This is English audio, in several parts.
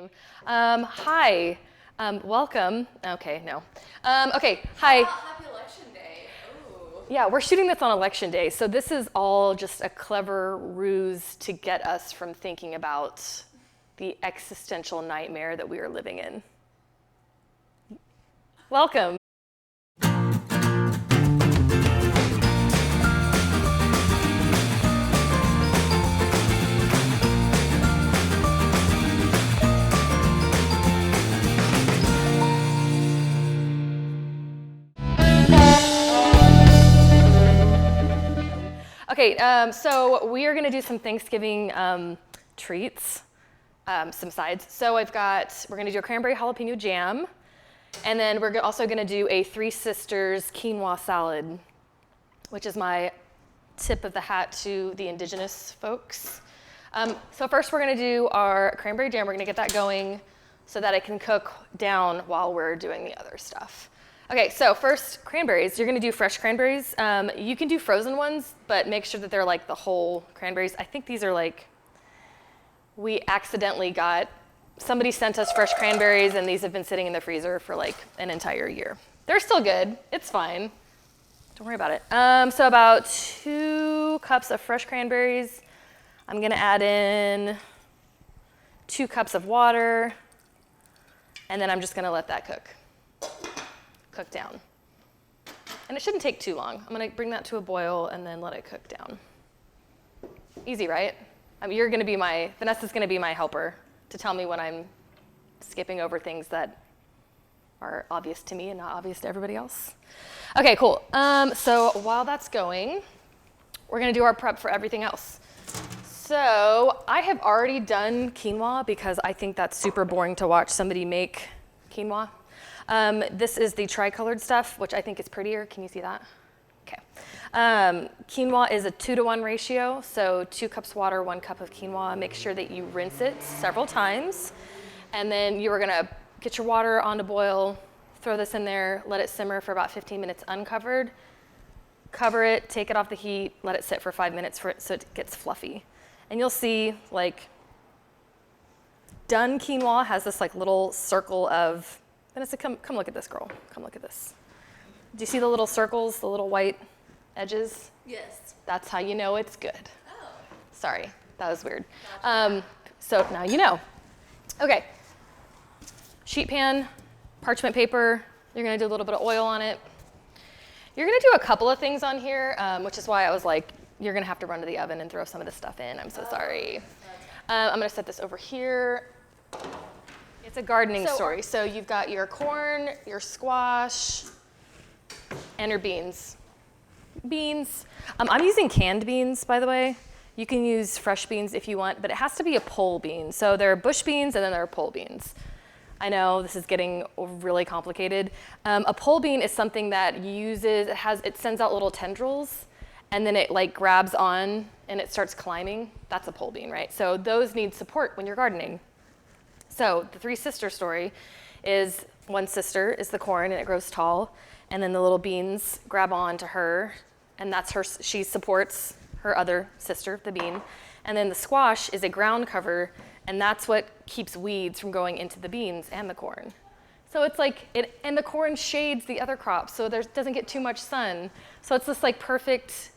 stream. Hi, welcome. Okay, no. Okay, hi. Happy election day. Ooh. Yeah, we're shooting this on election day, so this is all just a clever ruse to get us from thinking about the existential nightmare that we are living in. Welcome. Okay, so we are going to do some Thanksgiving treats, some sides. So we're going to do a cranberry jalapeno jam, and then we're also going to do a Three Sisters quinoa salad, which is my tip of the hat to the indigenous folks. So first we're going to do our cranberry jam. We're going to get that going so that it can cook down while we're doing the other stuff. Okay, so first, cranberries. You're gonna do fresh cranberries. You can do frozen ones, but make sure that they're like the whole cranberries. I think these are like, we accidentally somebody sent us fresh cranberries and these have been sitting in the freezer for like an entire year. They're still good, it's fine. Don't worry about it. So about 2 cups of fresh cranberries. I'm gonna add in 2 cups of water, and then I'm just gonna let that cook down. And it shouldn't take too long. I'm gonna bring that to a boil and then let it cook down. Easy, right? Vanessa's gonna be my helper to tell me when I'm skipping over things that are obvious to me and not obvious to everybody else. Okay, cool. So while that's going, we're gonna do our prep for everything else. So I have already done quinoa because I think that's super boring to watch somebody make quinoa. This is the tricolored stuff, which I think is prettier. Can you see that? Okay. Quinoa is a 2-to-1 ratio, so 2 cups water, 1 cup of quinoa. Make sure that you rinse it several times, and then you are gonna get your water on to boil, throw this in there, let it simmer for about 15 minutes uncovered, cover it, take it off the heat, let it sit for 5 minutes so it gets fluffy. And you'll see, like, done quinoa has this like little circle of, Vanessa, come look at this, girl. Come look at this. Do you see the little circles, the little white edges? Yes. That's how you know it's good. Oh. Sorry, that was weird. Gotcha. So now you know. Okay. Sheet pan, parchment paper. You're gonna do a little bit of oil on it. You're gonna do a couple of things on here, which is why I was like, you're gonna have to run to the oven and throw some of this stuff in. I'm so sorry. I'm gonna set this over here. It's a gardening story. So you've got your corn, your squash, and your beans. I'm using canned beans, by the way. You can use fresh beans if you want, but it has to be a pole bean. So there are bush beans and then there are pole beans. I know this is getting really complicated. A pole bean is something that it sends out little tendrils, and then it like grabs on and it starts climbing. That's a pole bean, right? So those need support when you're gardening. So the Three Sister story is one sister is the corn and it grows tall, and then the little beans grab on to her, and she supports her other sister, the bean. And then the squash is a ground cover, and that's what keeps weeds from going into the beans and the corn. So it's like, and the corn shades the other crops, so there doesn't get too much sun. So it's this like perfect,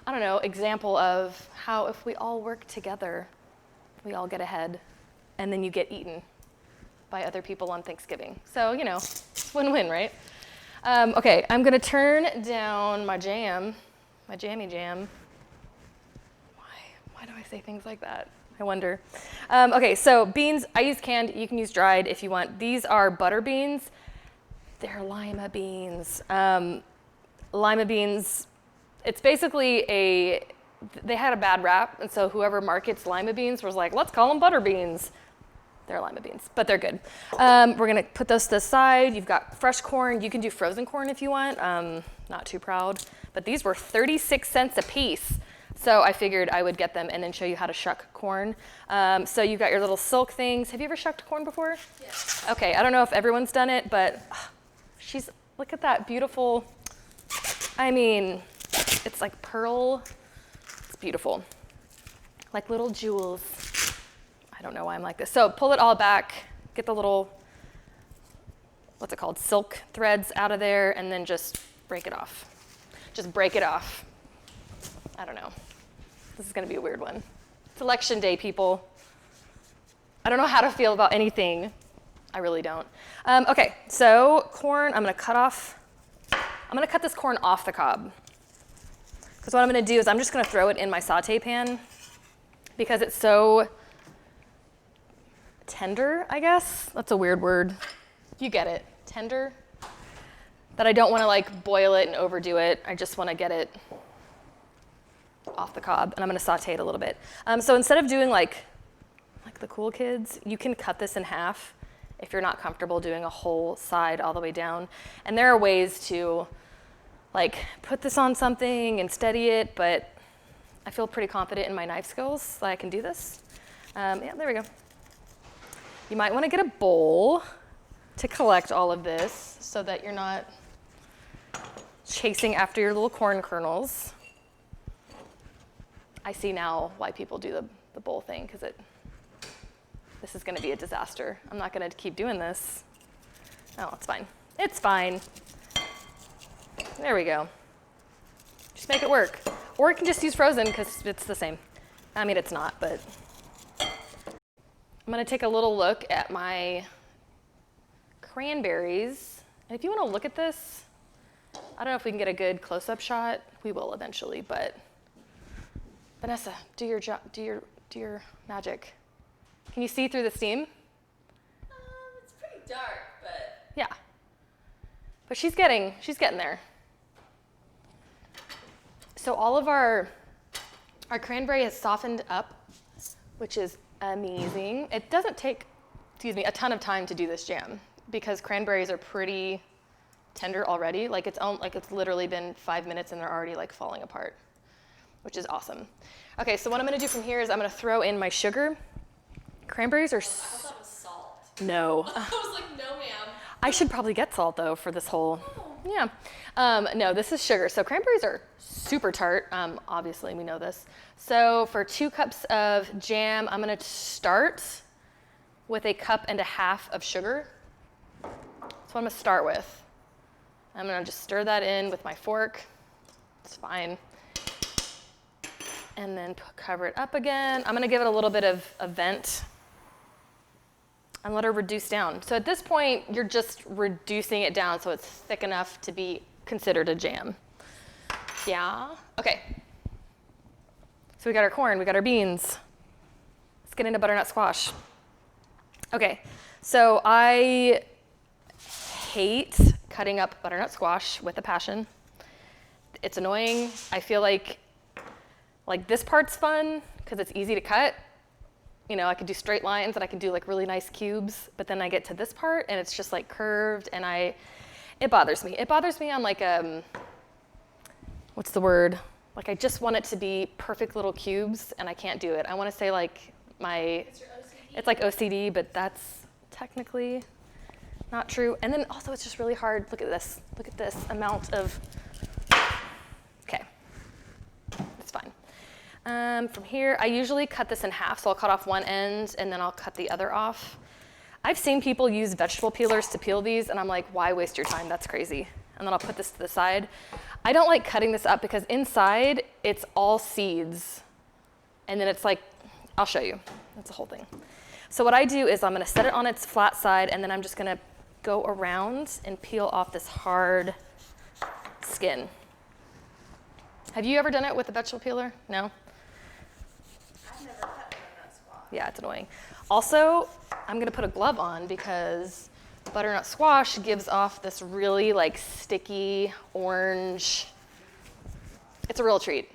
I don't know, example of how if we all work together, we all get ahead. And then you get eaten by other people on Thanksgiving. So, you know, it's win-win, right? Okay, I'm gonna turn down my jammy jam. Why do I say things like that? I wonder. Okay, so beans, I use canned, you can use dried if you want. These are butter beans. They're lima beans. Lima beans, it's basically they had a bad rap, and so whoever markets lima beans was like, let's call them butter beans. They're lima beans, but they're good. We're gonna put those to the side. You've got fresh corn. You can do frozen corn if you want. Not too proud, but these were 36 cents a piece. So I figured I would get them and then show you how to shuck corn. So you've got your little silk things. Have you ever shucked corn before? Yes. Okay, I don't know if everyone's done it, but look at that beautiful, I mean, it's like pearl. It's beautiful. Like little jewels. I don't know why I'm like this. So pull it all back, get the little, what's it called, silk threads out of there, and then just break it off. Just break it off. I don't know. This is gonna be a weird one. It's election day, people. I don't know how to feel about anything. I really don't. Okay, so corn, I'm gonna cut this corn off the cob. Because what I'm gonna do is I'm just gonna throw it in my saute pan because it's so tender, I guess. That's a weird word. You get it, tender. That I don't wanna like boil it and overdo it. I just wanna get it off the cob, and I'm gonna saute it a little bit. So instead of doing like the cool kids, you can cut this in half if you're not comfortable doing a whole side all the way down. And there are ways to like put this on something and steady it, but I feel pretty confident in my knife skills that I can do this. Yeah, there we go. You might wanna get a bowl to collect all of this so that you're not chasing after your little corn kernels. I see now why people do the bowl thing, because this is gonna be a disaster. I'm not gonna keep doing this. Oh, it's fine. It's fine. There we go. Just make it work. Or you can just use frozen, because it's the same. I mean, it's not, but. I'm gonna take a little look at my cranberries. And if you wanna look at this, I don't know if we can get a good close-up shot. We will eventually, but. Vanessa, do your magic. Can you see through the steam? It's pretty dark, but. Yeah. But she's getting there. So all of our cranberry has softened up, which is amazing. It doesn't take, a ton of time to do this jam because cranberries are pretty tender already. Like it's literally been 5 minutes and they're already like falling apart, which is awesome. Okay, so what I'm gonna do from here is I'm gonna throw in my sugar. Cranberries are. I thought it was salt. No. I was like, no, ma'am. I should probably get salt though for this whole. Yeah. No, this is sugar. So cranberries are super tart. Obviously, we know this. So for 2 cups of jam, I'm gonna start with 1.5 cups of sugar. That's what I'm gonna start with. I'm gonna just stir that in with my fork. It's fine. And then cover it up again. I'm gonna give it a little bit of a vent and let her reduce down. So at this point, you're just reducing it down so it's thick enough to be considered a jam. Yeah, okay. So we got our corn, we got our beans. Let's get into butternut squash. Okay, so I hate cutting up butternut squash with a passion. It's annoying. I feel like this part's fun because it's easy to cut. You know, I could do straight lines and I can do like really nice cubes, but then I get to this part and it's just like curved and it bothers me. It bothers me on like, what's the word? Like I just want it to be perfect little cubes and I can't do it. I want to say like it's like OCD, but that's technically not true. And then also it's just really hard. Look at this amount of, okay, it's fine. From here, I usually cut this in half, so I'll cut off one end and then I'll cut the other off. I've seen people use vegetable peelers to peel these and I'm like, why waste your time? That's crazy. And then I'll put this to the side. I don't like cutting this up because inside it's all seeds. And then it's like, I'll show you. That's the whole thing. So what I do is I'm gonna set it on its flat side and then I'm just gonna go around and peel off this hard skin. Have you ever done it with a vegetable peeler? No? I've never cut butternut squash. Yeah, it's annoying. Also, I'm gonna put a glove on because butternut squash gives off this really like sticky orange. It's a real treat.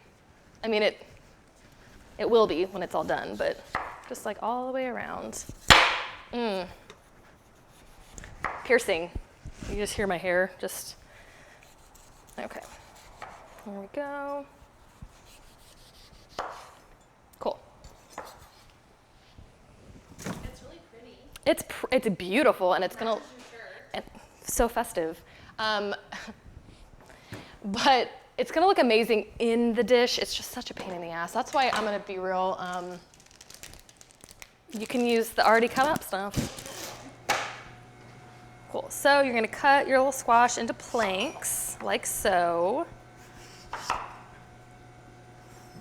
I mean, it will be when it's all done, but just like all the way around. Piercing. You just hear my hair just, okay. Here we go. Cool. It's really pretty. It's beautiful and it's gonna, Matches your shirt. and so festive. But it's gonna look amazing in the dish. It's just such a pain in the ass. That's why I'm gonna be real You can use the already cut up stuff. Cool, so you're gonna cut your little squash into planks, like so.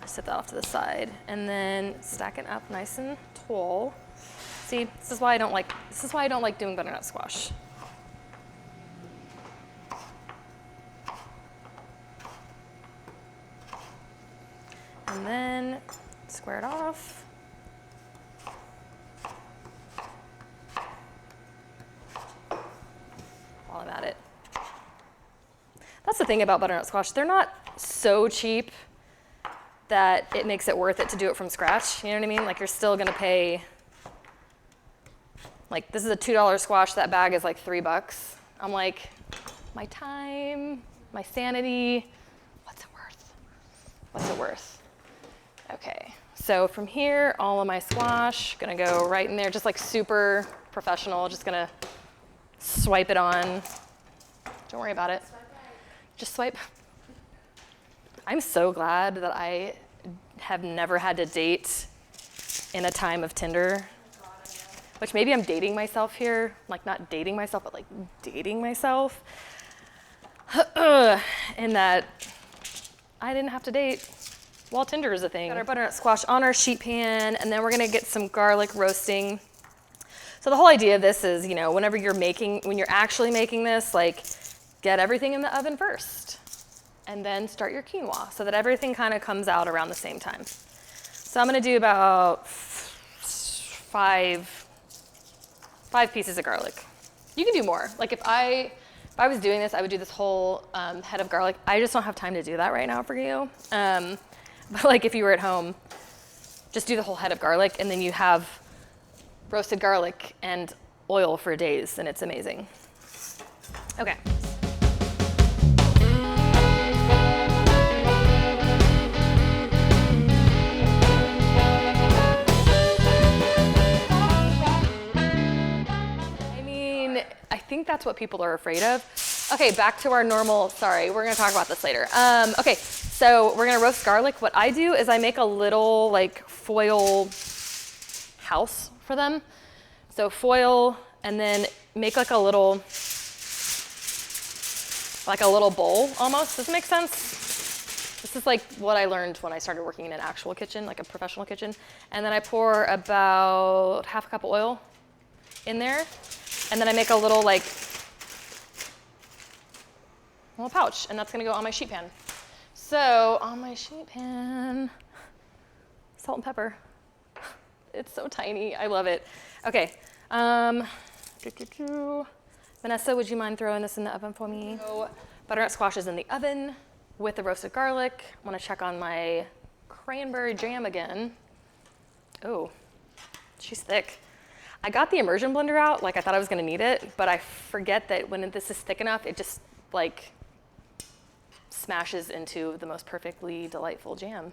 Set that off to the side, and then stack it up nice and tall. See, this is why I don't like doing butternut squash. And then square it off. While I'm at it. That's the thing about butternut squash. They're not so cheap that it makes it worth it to do it from scratch. You know what I mean? Like, you're still gonna pay, like, this is a $2 squash, that bag is like $3. I'm like, my time, my sanity, what's it worth? What's it worth? Okay, so from here, all of my squash, gonna go right in there, just like super professional, just gonna swipe it on. Don't worry about it. Just swipe. I'm so glad that I have never had to date in a time of Tinder, which maybe I'm dating myself here, like not dating myself, but like dating myself, in that I didn't have to date while Tinder is a thing. Got our butternut squash on our sheet pan, and then we're gonna get some garlic roasting. So the whole idea of this is, you know, when you're actually making this, like, get everything in the oven first, and then start your quinoa so that everything kind of comes out around the same time. So I'm gonna do about five pieces of garlic. You can do more. Like, if I was doing this, I would do this whole head of garlic. I just don't have time to do that right now for you. But like, if you were at home, just do the whole head of garlic, and then you have roasted garlic and oil for days, and it's amazing. Okay. I think that's what people are afraid of. Okay, back to our normal, sorry, we're gonna talk about this later. Okay, so we're gonna roast garlic. What I do is I make a little like foil house for them. So foil, and then make like a little bowl almost. Does it make sense? This is like what I learned when I started working in an actual kitchen, like a professional kitchen. And then I pour about half a cup of oil in there. And then I make a little pouch, and that's gonna go on my sheet pan. So on my sheet pan, salt and pepper. It's so tiny, I love it. Okay, Vanessa, would you mind throwing this in the oven for me? So butternut squash is in the oven with the roasted garlic. I wanna check on my cranberry jam again. Oh, she's thick. I got the immersion blender out, like I thought I was gonna need it, but I forget that when this is thick enough, it just like smashes into the most perfectly delightful jam.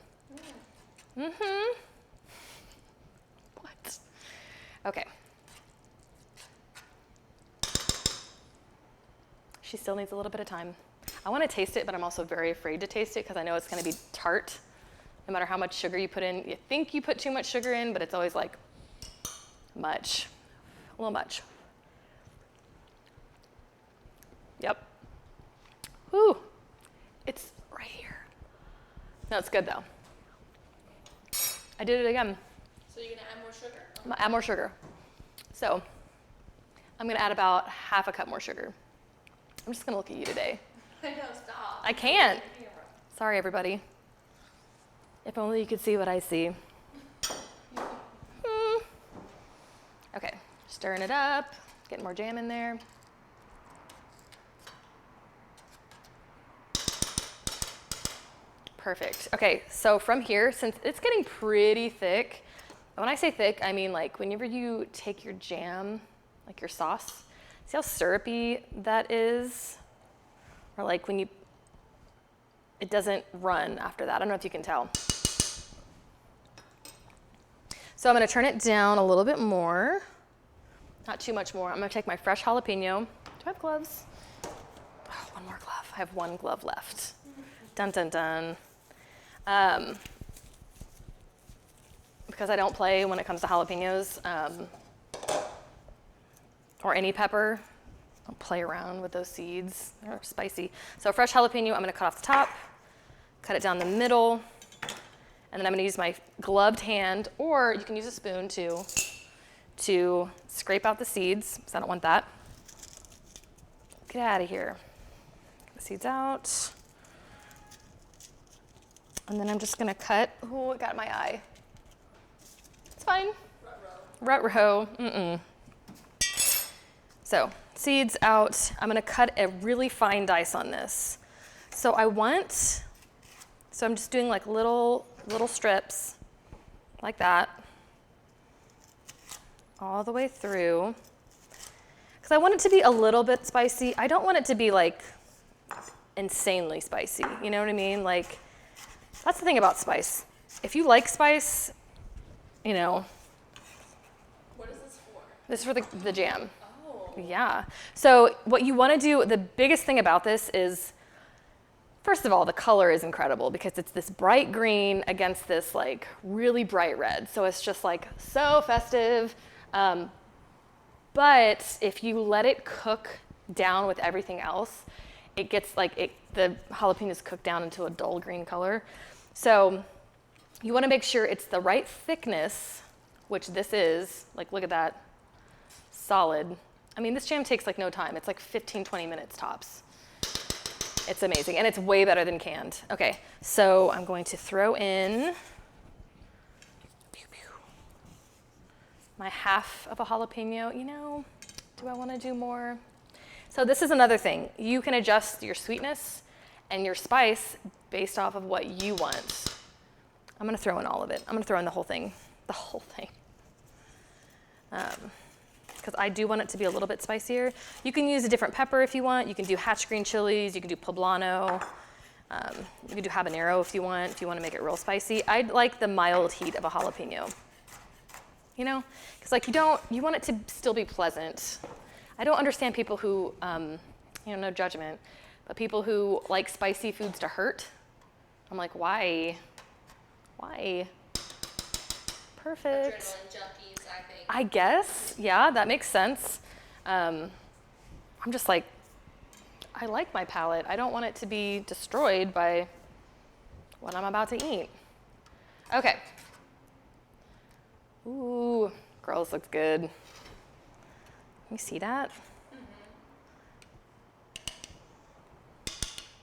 Mm-hmm. What? Okay. She still needs a little bit of time. I wanna taste it, but I'm also very afraid to taste it because I know it's gonna be tart, no matter how much sugar you put in. You think you put too much sugar in, but it's always like, much, a little much. Yep. Whew, it's right here. No, it's good though. I did it again. So you're gonna add more sugar? I'm gonna add more sugar. So I'm gonna add about half a cup more sugar. I'm just gonna look at you today. I know, stop. I can't. Sorry, everybody. If only you could see what I see. Okay, stirring it up, getting more jam in there. Perfect. Okay, so from here, since it's getting pretty thick, when I say thick, I mean like whenever you take your jam, like your sauce, see how syrupy that is? Or like when it doesn't run after that. I don't know if you can tell. So I'm gonna turn it down a little bit more. Not too much more. I'm gonna take my fresh jalapeno. Do I have gloves? Oh, one more glove. I have one glove left. Dun, dun, dun. because I don't play when it comes to jalapenos or any pepper. I don't play around with those seeds. They're spicy. So fresh jalapeno, I'm gonna cut off the top, cut it down the middle, and then I'm gonna use my gloved hand, or you can use a spoon too, to scrape out the seeds, because I don't want that. Get out of here. Get the seeds out. And then I'm just gonna cut. Oh, it got my eye. It's fine. Rut-row. So, seeds out. I'm gonna cut a really fine dice on this. So I'm just doing like little strips, like that, all the way through. Because I want it to be a little bit spicy. I don't want it to be like insanely spicy, you know what I mean? Like, that's the thing about spice. If you like spice, you know. What is this for? This is for the jam. Oh. Yeah. So what you want to do, the biggest thing about this is, first of all, the color is incredible because it's this bright green against this like really bright red. So it's just like so festive. But if you let it cook down with everything else, it gets like the jalapenos cook down into a dull green color. So you want to make sure it's the right thickness, which this is. Like, look at that, solid. I mean, this jam takes like no time. It's like 15, 20 minutes tops. It's amazing, and it's way better than canned. Okay, so I'm going to throw in my half of a jalapeno. You know, do I want to do more? So this is another thing. You can adjust your sweetness and your spice based off of what you want. I'm gonna throw in all of it. I'm gonna throw in the whole thing. Because I do want it to be a little bit spicier. You can use a different pepper if you want. You can do hatch green chilies. You can do poblano. You can do habanero if you want to make it real spicy. I like the mild heat of a jalapeno. You know, because like you want it to still be pleasant. I don't understand people who, no judgment, but people who like spicy foods to hurt. I'm like, why? Why? Perfect. Adrenaline junkies, I think. I guess, yeah, that makes sense. I'm just like, I like my palate. I don't want it to be destroyed by what I'm about to eat. Okay. Ooh, girls, looks good. Can you see that?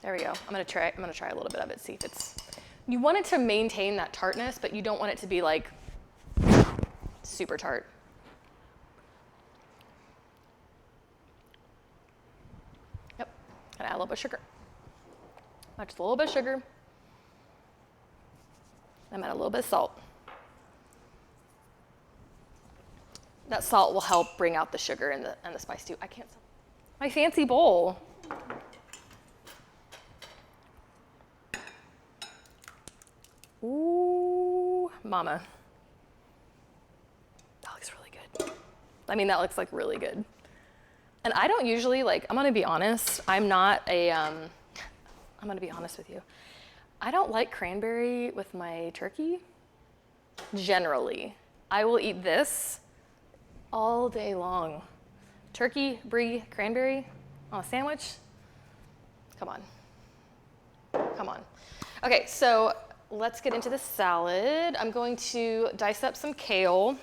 There we go. I'm gonna try a little bit of it, see if it's, you want it to maintain that tartness, but you don't want it to be like super tart. Yep, gotta add a little bit of sugar. Just a little bit of sugar. I'm add a little bit of salt. That salt will help bring out the sugar and the spice too. I can't. My fancy bowl. Ooh, mama. That looks really good. I mean, that looks like really good. And I don't usually like, I'm gonna be honest, I'm gonna be honest with you. I don't like cranberry with my turkey, generally. I will eat this all day long. Turkey, brie, cranberry on a sandwich? Come on. Come on. Okay, so let's get into the salad. I'm going to dice up some kale,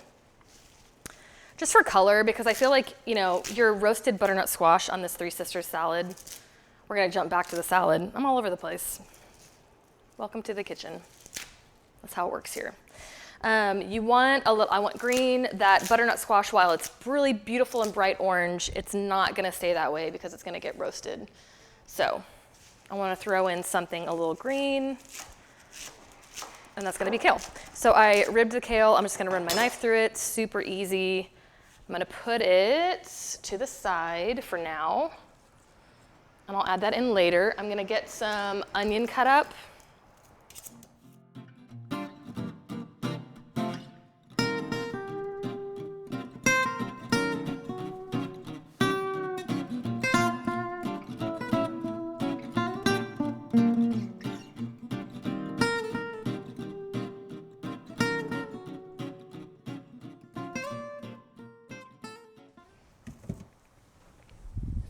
just for color, because I feel like, your roasted butternut squash on this Three Sisters salad. We're gonna jump back to the salad. I'm all over the place. Welcome to the kitchen. That's how it works here. I want green. That butternut squash, while it's really beautiful and bright orange, it's not gonna stay that way because it's gonna get roasted. So I wanna throw in something a little green, and that's gonna be kale. So I ribbed the kale. I'm just gonna run my knife through it, super easy. I'm gonna put it to the side for now, and I'll add that in later. I'm gonna get some onion cut up.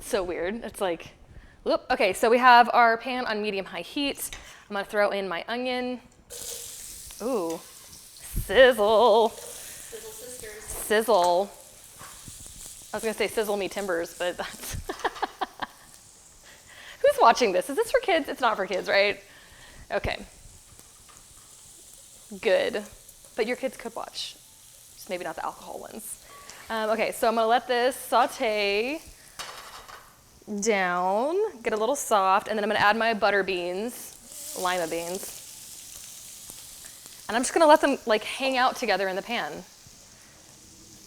so weird. It's like, whoop. Okay, so we have our pan on medium-high heat. I'm gonna throw in my onion. Ooh, sizzle. Sizzle sisters. Sizzle. I was gonna say sizzle me timbers, but that's. Who's watching this? Is this for kids? It's not for kids, right? Okay. Good. But your kids could watch. Just maybe not the alcohol ones. Okay, so I'm gonna let this saute down, get a little soft, and then I'm gonna add my butter beans, lima beans. And I'm just gonna let them like hang out together in the pan.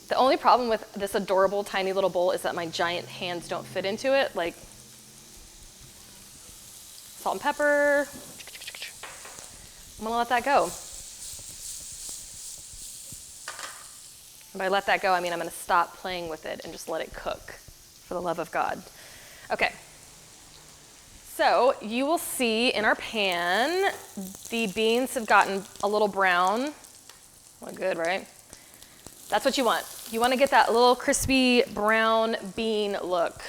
The only problem with this adorable tiny little bowl is that my giant hands don't fit into it. Like, salt and pepper. I'm gonna let that go. And by let that go, I mean I'm gonna stop playing with it and just let it cook, for the love of God. Okay. So you will see in our pan, the beans have gotten a little brown. Look good, right? That's what you want. You want to get that little crispy brown bean look.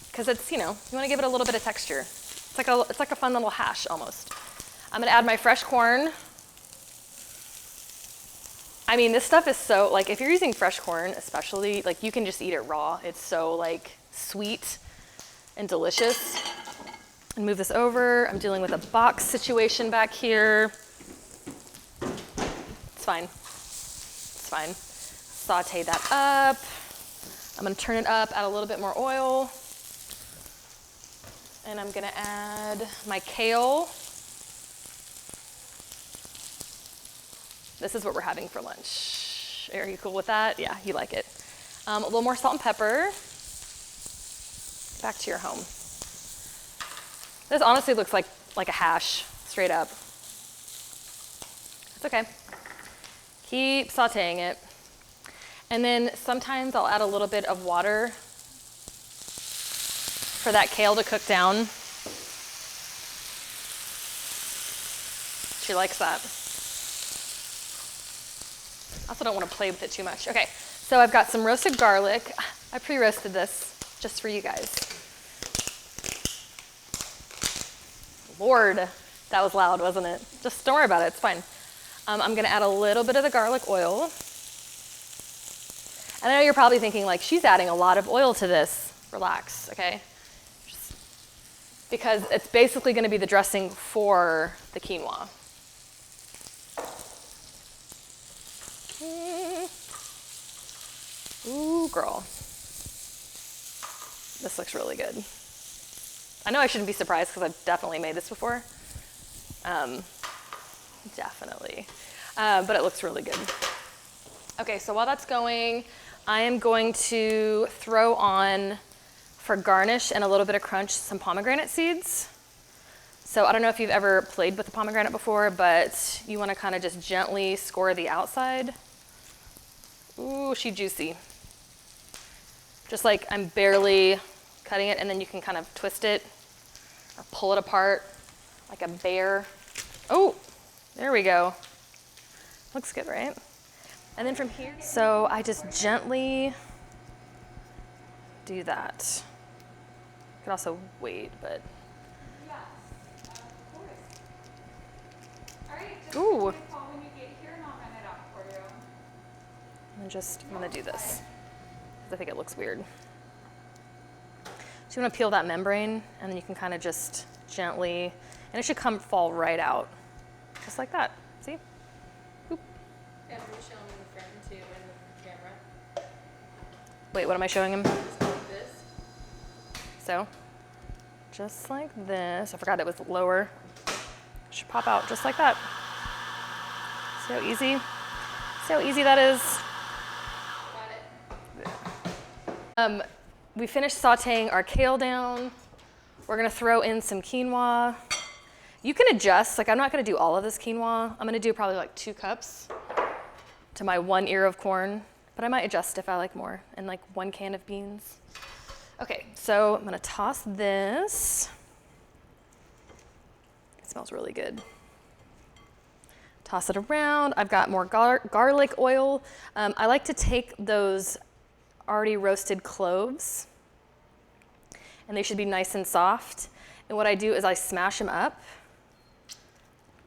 Because it's, you know, you want to give it a little bit of texture. It's like a fun little hash almost. I'm going to add my fresh corn. I mean, this stuff is so, like, if you're using fresh corn, especially, like, you can just eat it raw. It's so, like, sweet and delicious. And move this over. I'm dealing with a box situation back here. It's fine. It's fine. Saute that up. I'm gonna turn it up, add a little bit more oil. And I'm gonna add my kale. This is what we're having for lunch. Are you cool with that? Yeah, you like it. A little more salt and pepper. Back to your home. This honestly looks like a hash, straight up. It's okay. Keep sauteing it. And then sometimes I'll add a little bit of water for that kale to cook down. She likes that. I also don't want to play with it too much. Okay, so I've got some roasted garlic. I pre-roasted this just for you guys. Lord, that was loud, wasn't it? Just don't worry about it, it's fine. I'm gonna add a little bit of the garlic oil. And I know you're probably thinking like, she's adding a lot of oil to this. Relax, okay? Just because it's basically gonna be the dressing for the quinoa. Ooh, girl. This looks really good. I know I shouldn't be surprised because I've definitely made this before. Definitely. But it looks really good. Okay, so while that's going, I am going to throw on, for garnish and a little bit of crunch, some pomegranate seeds. So I don't know if you've ever played with the pomegranate before, but you want to kind of just gently score the outside. Ooh, she's juicy. Just like I'm barely cutting it, and then you can kind of twist it or pull it apart like a bear. Oh, there we go. Looks good, right? And then from here, so I just gently do that. You could also wait, but. Yes, of course. All right, just Ooh. give me a call when you get here and I'll run it up for you. I'm gonna do this. 'Cause I think it looks weird. So you wanna peel that membrane, and then you can kind of just gently, and it should fall right out. Just like that, see? Boop. And we're showing the front too in the camera. Wait, what am I showing him? Just like this. So, just like this. I forgot it was lower. Should pop out just like that. See how easy? See how easy that is? Got it. We finished sauteing our kale down. We're gonna throw in some quinoa. You can adjust, like I'm not gonna do all of this quinoa. I'm gonna do probably like 2 cups to my 1 ear of corn, but I might adjust if I like more, and like 1 can of beans. Okay, so I'm gonna toss this. It smells really good. Toss it around. I've got more garlic oil. I like to take those already roasted cloves and they should be nice and soft. And what I do is I smash them up.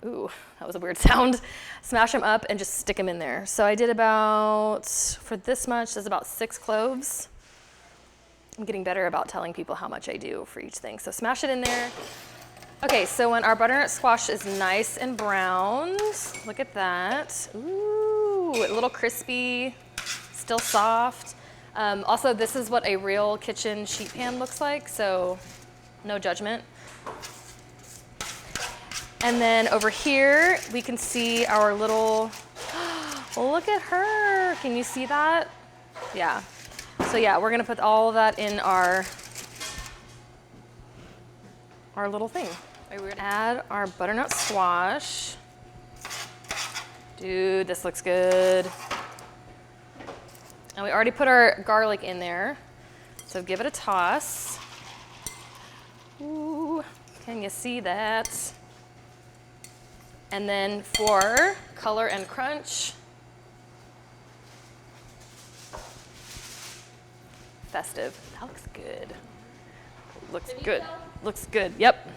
Ooh, that was a weird sound. Smash them up and just stick them in there. So I did about, for this much, there's about 6 cloves. I'm getting better about telling people how much I do for each thing. So smash it in there. Okay, so when our butternut squash is nice and browned, look at that. Ooh, a little crispy, still soft. Also, this is what a real kitchen sheet pan looks like, so no judgment. And then over here, we can see our little, look at her. Can you see that? Yeah. So yeah, we're gonna put all of that in our little thing. Right, we're gonna add our butternut squash. Dude, this looks good. And we already put our garlic in there, so give it a toss. Ooh, can you see that? And then for color and crunch, Festive. That looks good. Looks good. Looks good. Yep.